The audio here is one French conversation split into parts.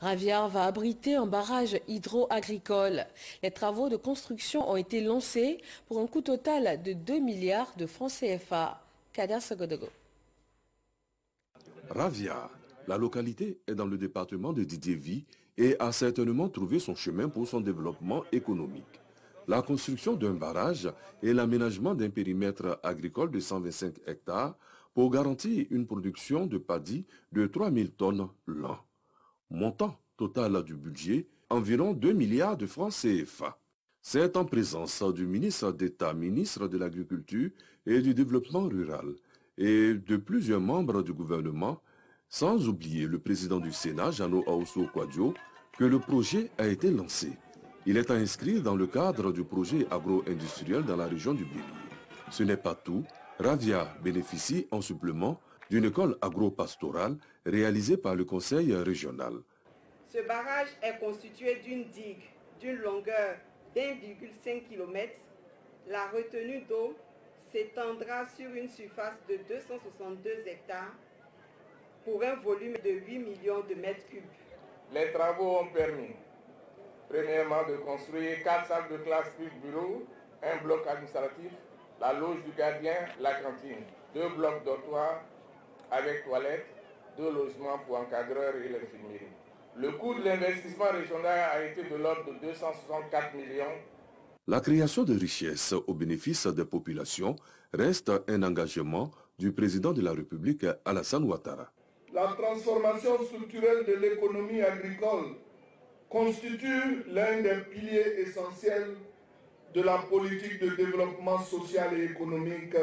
Ravia va abriter un barrage hydro-agricole. Les travaux de construction ont été lancés pour un coût total de 2 milliards de francs CFA. Kader Sogodogo. Ravia, la localité est dans le département de Didiévi et a certainement trouvé son chemin pour son développement économique. La construction d'un barrage et l'aménagement d'un périmètre agricole de 125 hectares pour garantir une production de paddy de 3000 tonnes l'an. Montant total du budget, environ 2 milliards de francs CFA. C'est en présence du ministre d'État, ministre de l'Agriculture et du Développement rural et de plusieurs membres du gouvernement, sans oublier le président du Sénat, Jano Aousso Kwadjo, que le projet a été lancé. Il est à inscrire dans le cadre du projet agro-industriel dans la région du Bélier. Ce n'est pas tout. Ravia bénéficie en supplément d'une école agro-pastorale réalisée par le conseil régional. Ce barrage est constitué d'une digue d'une longueur d'1,5 km. La retenue d'eau s'étendra sur une surface de 262 hectares pour un volume de 8 millions de mètres cubes. Les travaux ont permis, premièrement, de construire 4 salles de classe plus bureau, un bloc administratif, la loge du gardien, la cantine, 2 blocs dortoirs avec toilettes, 2 logements pour encadreurs et l'infirmerie. Le coût de l'investissement régional a été de l'ordre de 264 millions. La création de richesses au bénéfice des populations reste un engagement du président de la République, Alassane Ouattara. La transformation structurelle de l'économie agricole constitue l'un des piliers essentiels de la politique de développement social et économique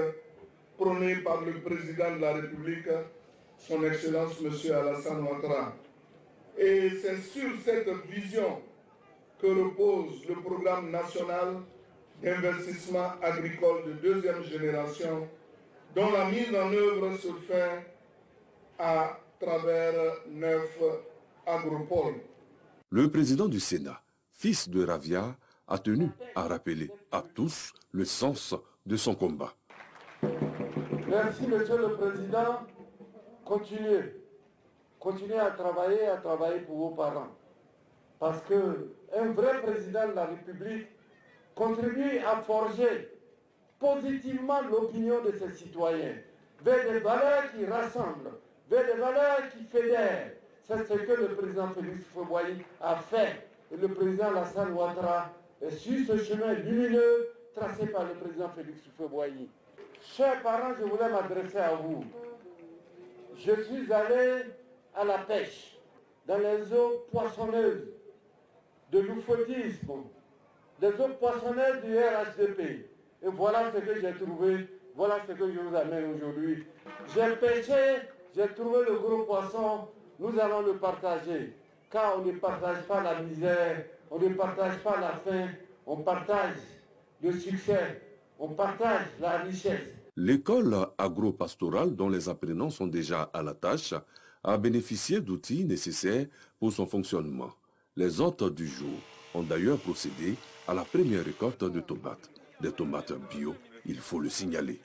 prônée par le président de la République, son Excellence M. Alassane Ouattara. Et c'est sur cette vision que repose le programme national d'investissement agricole de deuxième génération, dont la mise en œuvre se fait à travers 9 agropoles. Le président du Sénat, fils de Ravia, a tenu à rappeler à tous le sens de son combat. Merci, Monsieur le Président. Continuez à travailler pour vos parents. Parce qu'un vrai président de la République contribue à forger positivement l'opinion de ses citoyens vers des valeurs qui rassemblent, vers des valeurs qui fédèrent. C'est ce que le président Félix Houphouët-Boigny a fait. Et le président Alassane Ouattara est sur ce chemin lumineux tracé par le président Félix Houphouët-Boigny. Chers parents, je voulais m'adresser à vous. Je suis allé à la pêche dans les eaux poissonneuses de l'oufoutisme, des eaux poissonneuses du RHDP. Et voilà ce que j'ai trouvé, voilà ce que je vous amène aujourd'hui. J'ai pêché, j'ai trouvé le gros poisson, nous allons le partager. Car on ne partage pas la misère, on ne partage pas la faim, on partage le succès, on partage la richesse. L'école agro-pastorale, dont les apprenants sont déjà à la tâche, a bénéficié d'outils nécessaires pour son fonctionnement. Les hôtes du jour ont d'ailleurs procédé à la première récolte de tomates. Des tomates bio, il faut le signaler.